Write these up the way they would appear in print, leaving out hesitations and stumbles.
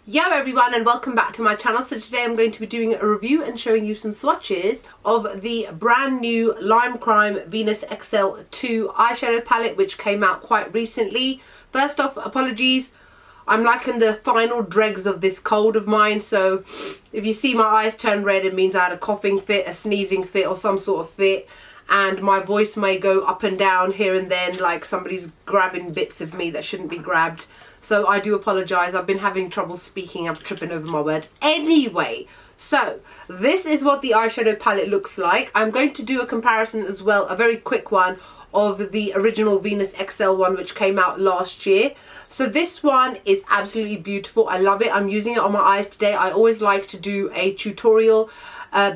Yo everyone, and welcome back to my channel. So today I'm going to be doing a review and showing you some swatches of the brand new Lime Crime Venus XL2 eyeshadow palette, which came out quite recently. First off, apologies, I'm like in the final dregs of this cold of mine, so if you see my eyes turn red, it means I had a coughing fit, a sneezing fit, or some sort of fit, and my voice may go up and down here and then, like somebody's grabbing bits of me that shouldn't be grabbed. So I do apologise. I've been having trouble speaking. I'm tripping over my words. Anyway, so this is what the eyeshadow palette looks like. I'm going to do a comparison as well, a very quick one, of the original Venus XL1, which came out last year. So this one is absolutely beautiful. I love it. I'm using it on my eyes today. I always like to do a tutorial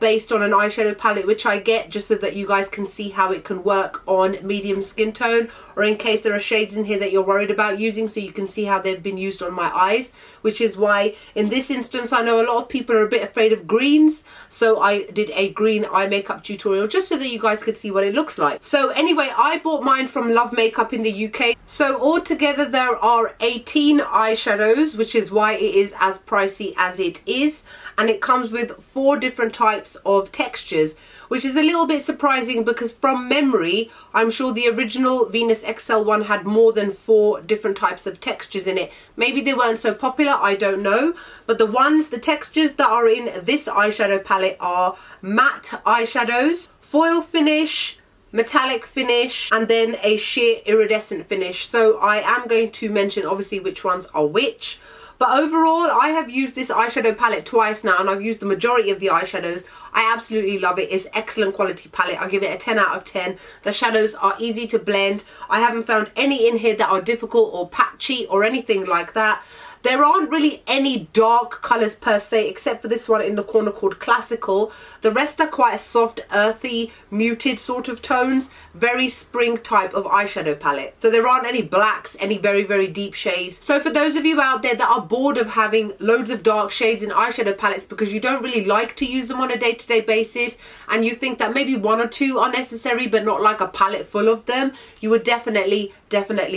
based on an eyeshadow palette, which I get just so that you guys can see how it can work on medium skin tone, or in case there are shades in here that you're worried about using, so you can see how they've been used on my eyes, which is why in this instance I know a lot of people are a bit afraid of greens, so I did a green eye makeup tutorial just so that you guys could see what it looks like. So anyway, I bought mine from Love Makeup in the UK. So altogether there are 18 eyeshadows, which is why it is as pricey as it is, and it comes with 4 different types of textures, which is a little bit surprising because from memory I'm sure the original Venus XL1 had more than 4 different types of textures in it. Maybe they weren't so popular, I don't know, but the textures that are in this eyeshadow palette are matte eyeshadows, foil finish, metallic finish, and then a sheer iridescent finish. So I am going to mention obviously which ones are which. But overall, I have used this eyeshadow palette twice now, and I've used the majority of the eyeshadows. I absolutely love it. It's excellent quality palette. I give it a 10 out of 10. The shadows are easy to blend. I haven't found any in here that are difficult or patchy or anything like that. There aren't really any dark colours per se, except for this one in the corner called Classical. The rest are quite soft, earthy, muted sort of tones. Very spring type of eyeshadow palette. So there aren't any blacks, any very, very deep shades. So for those of you out there that are bored of having loads of dark shades in eyeshadow palettes because you don't really like to use them on a day-to-day basis, and you think that maybe 1 or 2 are necessary but not like a palette full of them, you would definitely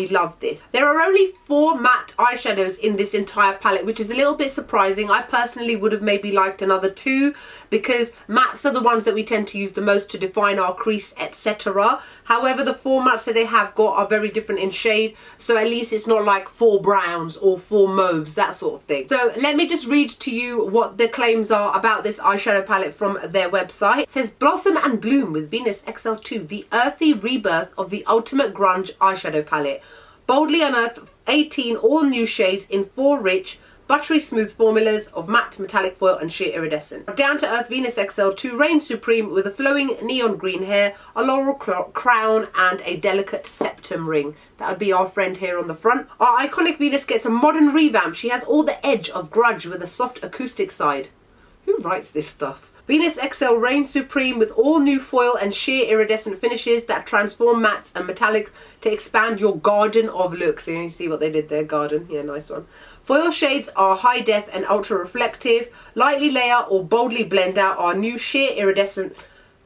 love this. There are only 4 matte eyeshadows in this entire palette, which is a little bit surprising. I personally would have maybe liked another 2 because mattes are the ones that we tend to use the most to define our crease, etc. However, the 4 mattes that they have got are very different in shade, so at least it's not like 4 browns or 4 mauves, that sort of thing. So let me just read to you what the claims are about this eyeshadow palette from their website. It says, blossom and bloom with Venus XL2, the earthy rebirth of the ultimate grunge eyeshadow palette. Boldly unearth 18 all new shades in 4 rich, buttery smooth formulas of matte, metallic foil and sheer iridescent. Down to earth Venus XL2 reigns supreme with a flowing neon green hair, a laurel crown and a delicate septum ring. That would be our friend here on the front. Our iconic Venus gets a modern revamp. She has all the edge of grunge with a soft acoustic side. Who writes this stuff? Venus XL reigns supreme with all new foil and sheer iridescent finishes that transform mattes and metallics to expand your garden of looks. So you see what they did there, garden. Yeah, nice one. Foil shades are high def and ultra reflective. Lightly layer or boldly blend out our new sheer iridescent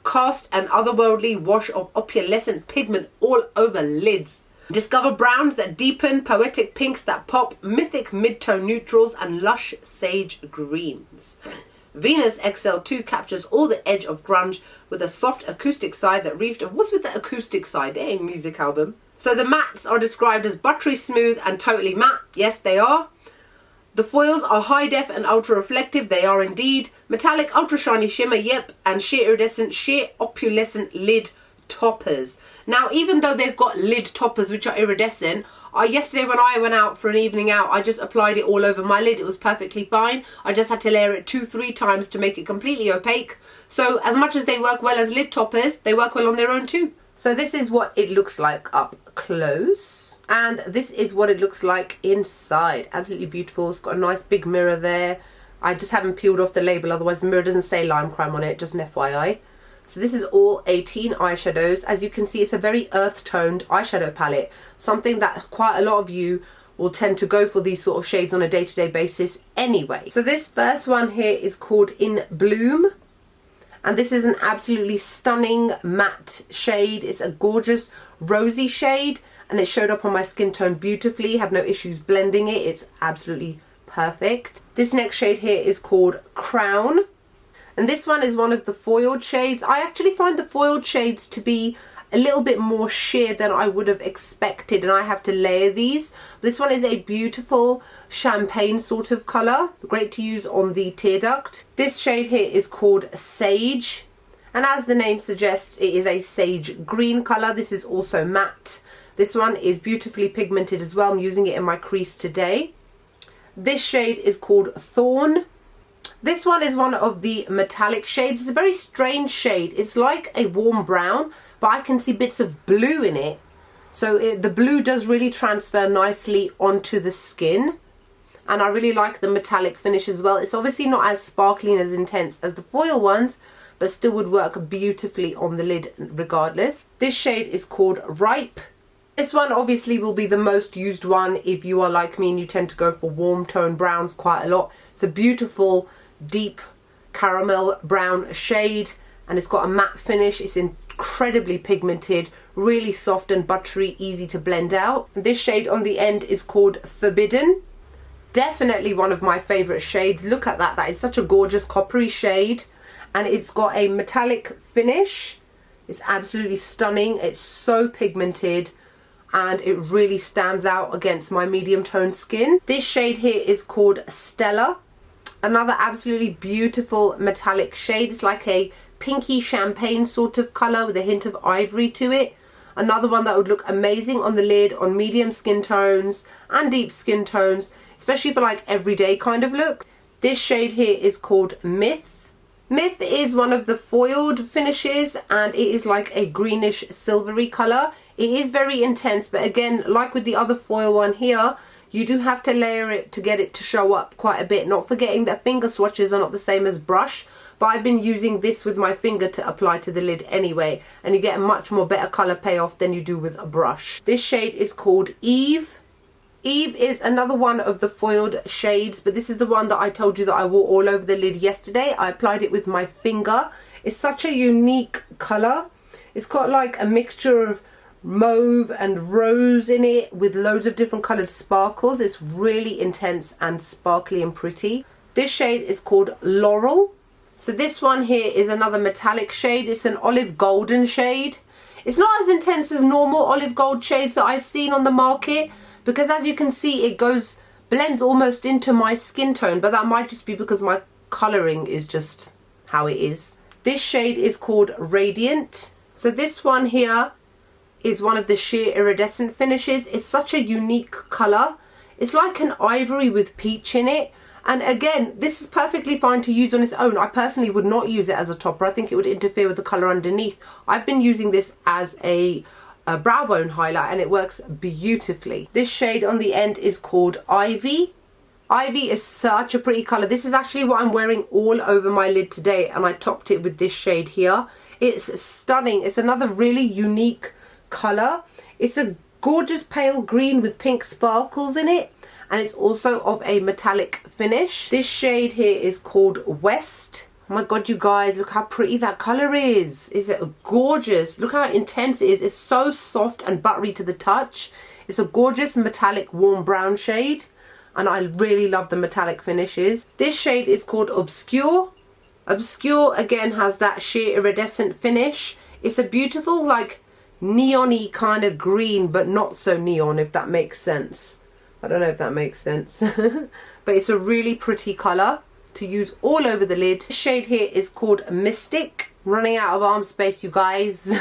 cast and otherworldly wash of opalescent pigment all over lids. Discover browns that deepen, poetic pinks that pop, mythic mid-tone neutrals and lush sage greens. Venus XL2 captures all the edge of grunge with a soft acoustic side that reefed. What's with the acoustic side? They ain't music album. So the mattes are described as buttery smooth and totally matte. Yes, they are. The foils are high def and ultra reflective. They are indeed. Metallic ultra shiny shimmer, yep, and sheer iridescent, sheer opulescent lid toppers. Now, even though they've got lid toppers which are iridescent, yesterday when I went out for an evening out, I just applied it all over my lid. It was perfectly fine. I just had to layer it 2-3 times to make it completely opaque. So as much as they work well as lid toppers, they work well on their own too. So this is what it looks like up close, and this is what it looks like inside. Absolutely beautiful. It's got a nice big mirror there. I just haven't peeled off the label, otherwise the mirror doesn't say Lime Crime on it, just an FYI. So this is all 18 eyeshadows. As you can see, it's a very earth-toned eyeshadow palette, something that quite a lot of you will tend to go for these sort of shades on a day-to-day basis anyway. So this first one here is called In Bloom, and this is an absolutely stunning matte shade. It's a gorgeous rosy shade, and it showed up on my skin tone beautifully. Had no issues blending it. It's absolutely perfect. This next shade here is called Crown. And this one is one of the foiled shades. I actually find the foiled shades to be a little bit more sheer than I would have expected, and I have to layer these. This one is a beautiful champagne sort of colour, great to use on the tear duct. This shade here is called Sage, and as the name suggests, it is a sage green colour. This is also matte. This one is beautifully pigmented as well. I'm using it in my crease today. This shade is called Thorn. This one is one of the metallic shades. It's a very strange shade. It's like a warm brown, but I can see bits of blue in it. So the blue does really transfer nicely onto the skin. And I really like the metallic finish as well. It's obviously not as sparkly and as intense as the foil ones, but still would work beautifully on the lid regardless. This shade is called Ripe. This one obviously will be the most used one if you are like me and you tend to go for warm tone browns quite a lot. It's a beautiful deep caramel brown shade, and it's got a matte finish. It's incredibly pigmented, really soft and buttery, easy to blend out. This shade on the end is called Forbidden. Definitely one of my favorite shades. Look at that. That is such a gorgeous coppery shade, and it's got a metallic finish. It's absolutely stunning. It's so pigmented and it really stands out against my medium toned skin. This shade here is called Stella. Another absolutely beautiful metallic shade. It's like a pinky champagne sort of colour with a hint of ivory to it. Another one that would look amazing on the lid on medium skin tones and deep skin tones, especially for like everyday kind of look. This shade here is called Myth. Myth is one of the foiled finishes, and it is like a greenish silvery colour. It is very intense, but again, like with the other foil one here, you do have to layer it to get it to show up quite a bit. Not forgetting that finger swatches are not the same as brush, but I've been using this with my finger to apply to the lid anyway, and you get a much more better colour payoff than you do with a brush. This shade is called Yves. Yves is another one of the foiled shades, but this is the one that I told you that I wore all over the lid yesterday. I applied it with my finger. It's such a unique colour. It's got like a mixture of mauve and rose in it with loads of different coloured sparkles. It's really intense and sparkly and pretty. This shade is called Laurel. So this one here is another metallic shade. It's an olive golden shade. It's not as intense as normal olive gold shades that I've seen on the market, because as you can see, it blends almost into my skin tone, but that might just be because my colouring is just how it is. This shade is called Radiant. So this one here is one of the sheer iridescent finishes. It's such a unique colour. It's like an ivory with peach in it. And again, this is perfectly fine to use on its own. I personally would not use it as a topper. I think it would interfere with the colour underneath. I've been using this as a brow bone highlight, and it works beautifully. This shade on the end is called Ivy. Ivy is such a pretty colour. This is actually what I'm wearing all over my lid today, and I topped it with this shade here. It's stunning. It's another really unique colour. It's a gorgeous pale green with pink sparkles in it, and it's also of a metallic finish. This shade here is called West. Oh my god, you guys, look how pretty that colour is. Is it gorgeous? Look how intense it is. It's so soft and buttery to the touch. It's a gorgeous metallic warm brown shade, and I really love the metallic finishes. This shade is called Obscure. Obscure again has that sheer iridescent finish. It's a beautiful like neon-y kind of green, but not so neon, if that makes sense. I don't know if that makes sense. But it's a really pretty colour to use all over the lid. This shade here is called Mystic. Running out of arm space, you guys.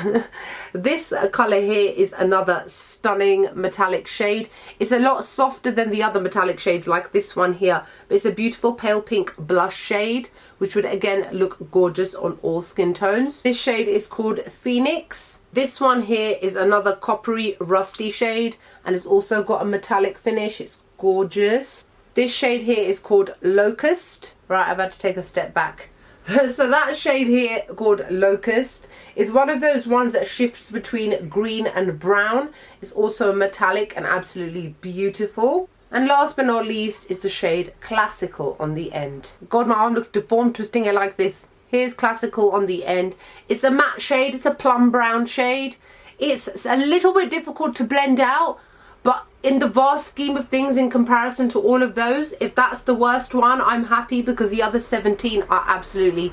This colour here is another stunning metallic shade. It's a lot softer than the other metallic shades like this one here, but it's a beautiful pale pink blush shade, which would again look gorgeous on all skin tones. This shade is called Phoenix. This one here is another coppery rusty shade, and it's also got a metallic finish. It's gorgeous. This shade here is called Locust. Right, I've had to take a step back. So that shade here called Locust is one of those ones that shifts between green and brown. It's also metallic and absolutely beautiful. And last but not least is the shade Classical on the end. God, my arm looks deformed twisting it like this. Here's Classical on the end. It's a matte shade. It's a plum brown shade. It's a little bit difficult to blend out, but in the vast scheme of things, in comparison to all of those, if that's the worst one, I'm happy, because the other 17 are absolutely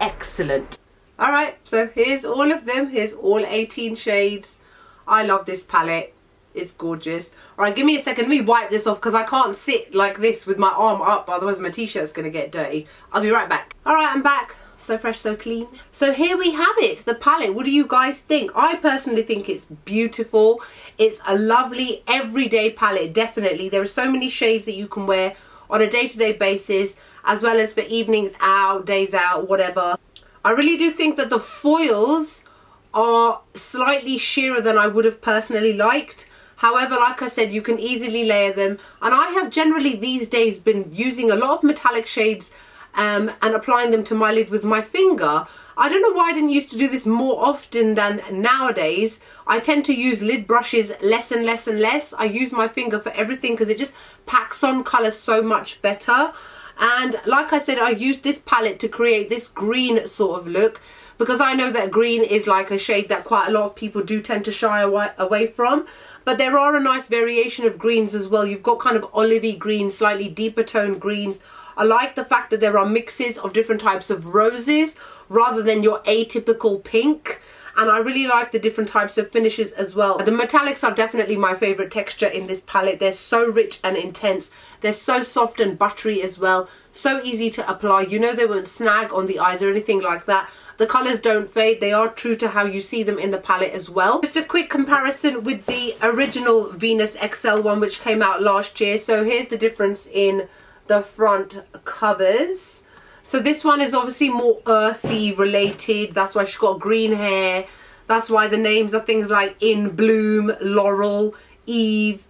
excellent. Alright, so here's all of them. Here's all 18 shades. I love this palette. It's gorgeous. Alright, give me a second. Let me wipe this off, because I can't sit like this with my arm up, otherwise my t-shirt's going to get dirty. I'll be right back. Alright, I'm back. So fresh, so clean. So here we have it, the palette. What do you guys think? I personally think it's beautiful. It's a lovely everyday palette, definitely. There are so many shades that you can wear on a day-to-day basis, as well as for evenings out, days out, whatever. I really do think that the foils are slightly sheerer than I would have personally liked. However, like I said, you can easily layer them. And I have generally these days been using a lot of metallic shades and applying them to my lid with my finger. I don't know why I didn't used to do this more often than nowadays. I tend to use lid brushes less and less and less. I use my finger for everything because it just packs on colour so much better. And like I said, I used this palette to create this green sort of look, because I know that green is like a shade that quite a lot of people do tend to shy away from. But there are a nice variation of greens as well. You've got kind of olivey greens, slightly deeper toned greens. I like the fact that there are mixes of different types of roses rather than your atypical pink. And I really like the different types of finishes as well. The metallics are definitely my favourite texture in this palette. They're so rich and intense. They're so soft and buttery as well. So easy to apply. You know, they won't snag on the eyes or anything like that. The colours don't fade. They are true to how you see them in the palette as well. Just a quick comparison with the original Venus XL1, which came out last year. So here's the difference in the front covers. So this one is obviously more earthy related. That's why she's got green hair. That's why the names are things like In Bloom, Laurel, Yves,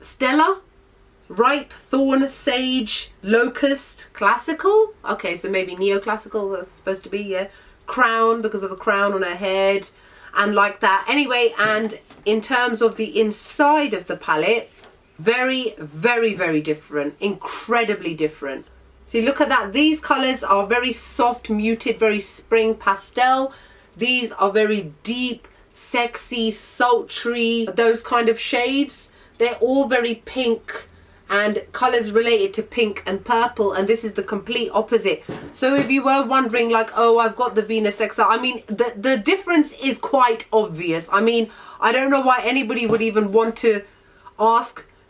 Stella, Ripe, Thorn, Sage, Locust, Classical. Okay, so maybe neoclassical that's supposed to be, yeah. Crown, because of the crown on her head, and like that. Anyway, and in terms of the inside of the palette, very, very, very different. Incredibly different. See, look at that. These colours are very soft, muted, very spring pastel. These are very deep, sexy, sultry, those kind of shades. They're all very pink and colours related to pink and purple, and this is the complete opposite. So if you were wondering like, oh, I've got the Venus XL, I mean, the difference is quite obvious. I mean, I don't know why anybody would even want to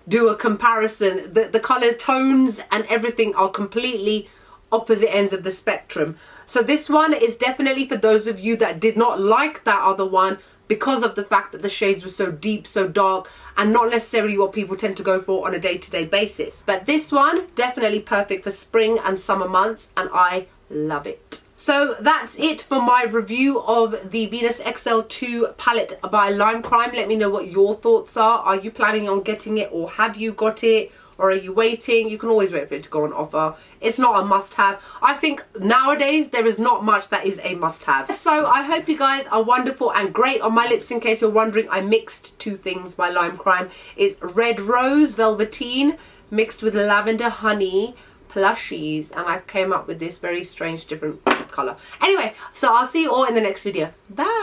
do a comparison. The colour tones and everything are completely opposite ends of the spectrum. So this one is definitely for those of you that did not like that other one because of the fact that the shades were so deep, so dark, and not necessarily what people tend to go for on a day-to-day basis. But this one, definitely perfect for spring and summer months, and I love it. So that's it for my review of the Venus XL2 palette by Lime Crime. Let me know what your thoughts are. Are you planning on getting it, or have you got it? Or are you waiting? You can always wait for it to go on offer. It's not a must-have. I think nowadays there is not much that is a must-have. So I hope you guys are wonderful and great. On my lips, in case you're wondering, I mixed two things by Lime Crime. It's Red Rose Velveteen mixed with Lavender Honey plushies, and I came up with this very strange different colour. Anyway, so I'll see you all in the next video. Bye!